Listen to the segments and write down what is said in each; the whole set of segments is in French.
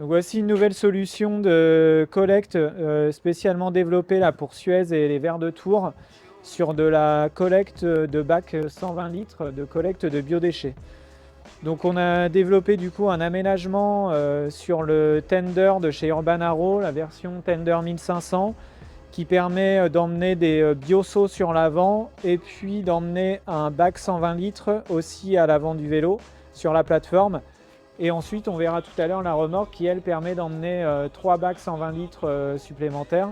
Donc voici une nouvelle solution de collecte spécialement développée là, pour Suez et les Verts de Tours sur de la collecte de bacs 120 litres de collecte de biodéchets. Donc on a développé du coup un aménagement sur le tender de chez Urban Arrow, la version tender 1500, qui permet d'emmener des bioseaux sur l'avant et puis d'emmener un bac 120 litres aussi à l'avant du vélo sur la plateforme. Et ensuite, on verra tout à l'heure la remorque qui, elle, permet d'emmener 3 bacs 120 litres supplémentaires.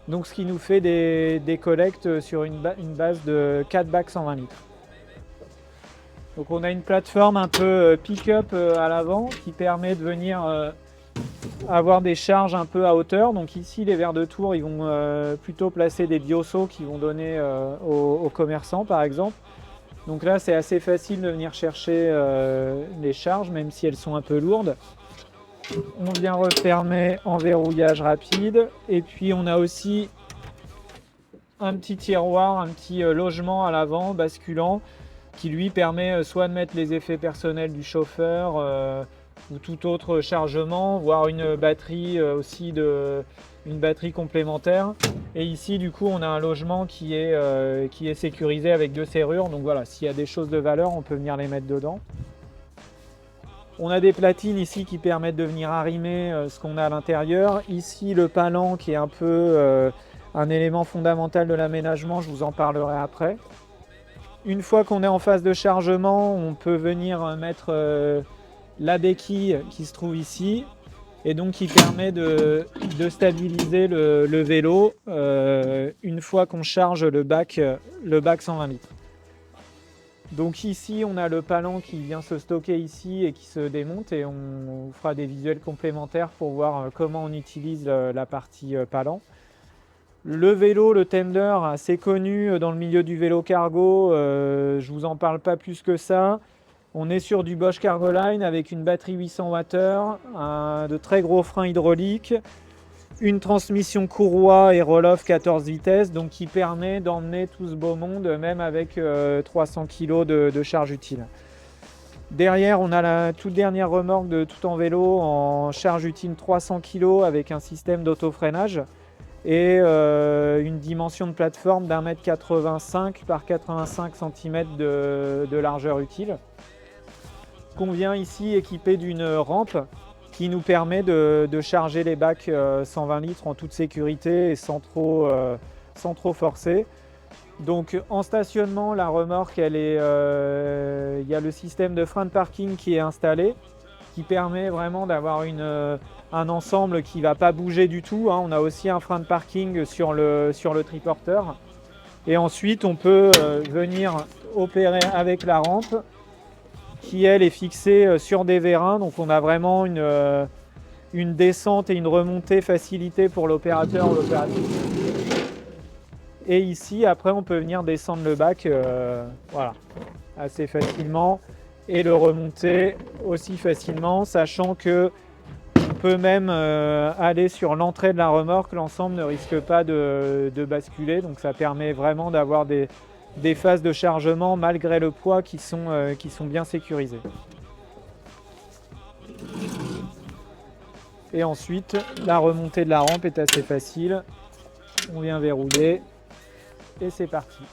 Donc, ce qui nous fait des collectes sur une base de 4 bacs 120 litres. Donc, on a une plateforme un peu pick-up à l'avant qui permet de venir avoir des charges un peu à hauteur. Donc, ici, les Verts de Tours, ils vont plutôt placer des bioseaux qui vont donner aux commerçants, par exemple. Donc là, c'est assez facile de venir chercher les charges, même si elles sont un peu lourdes. On vient refermer en verrouillage rapide. Et puis, on a aussi un petit tiroir, un petit logement à l'avant, basculant, qui lui permet soit de mettre les effets personnels du chauffeur ou tout autre chargement, voire une batterie aussi, une batterie complémentaire. Et ici, du coup, on a un logement qui est sécurisé avec 2 serrures. Donc voilà, s'il y a des choses de valeur, on peut venir les mettre dedans. On a des platines ici qui permettent de venir arrimer ce qu'on a à l'intérieur. Ici, le palan qui est un peu un élément fondamental de l'aménagement, je vous en parlerai après. Une fois qu'on est en phase de chargement, on peut venir mettre la béquille qui se trouve ici, et donc qui permet de stabiliser le vélo une fois qu'on charge le bac 120 litres. Donc ici, on a le palan qui vient se stocker ici et qui se démonte, et on fera des visuels complémentaires pour voir comment on utilise la partie palan. Le vélo, le tender, assez connu dans le milieu du vélo cargo, je vous en parle pas plus que ça. On est sur du Bosch Cargoline avec une batterie 800 Wh, de très gros freins hydrauliques, une transmission courroie et roll-off 14 vitesses, donc qui permet d'emmener tout ce beau monde, même avec 300 kg de charge utile. Derrière, on a la toute dernière remorque de Tout en Vélo en charge utile 300 kg avec un système d'autofreinage et une dimension de plateforme d'1,85 m par 85 cm de largeur utile. On vient ici équipé d'une rampe qui nous permet de charger les bacs 120 litres en toute sécurité et sans trop forcer. Donc en stationnement, la remorque, il y a le système de frein de parking qui est installé, qui permet vraiment d'avoir un ensemble qui ne va pas bouger du tout. On a aussi un frein de parking sur le triporteur. Et ensuite, on peut venir opérer avec la rampe, qui elle est fixée sur des vérins, donc on a vraiment une descente et une remontée facilitée pour l'opérateur ou l'opératrice. Et ici, après, on peut venir descendre le bac voilà, assez facilement et le remonter aussi facilement, sachant que on peut même aller sur l'entrée de la remorque, l'ensemble ne risque pas de basculer, donc ça permet vraiment d'avoir des phases de chargement malgré le poids qui sont bien sécurisées. Et ensuite, la remontée de la rampe est assez facile. On vient verrouiller et c'est parti.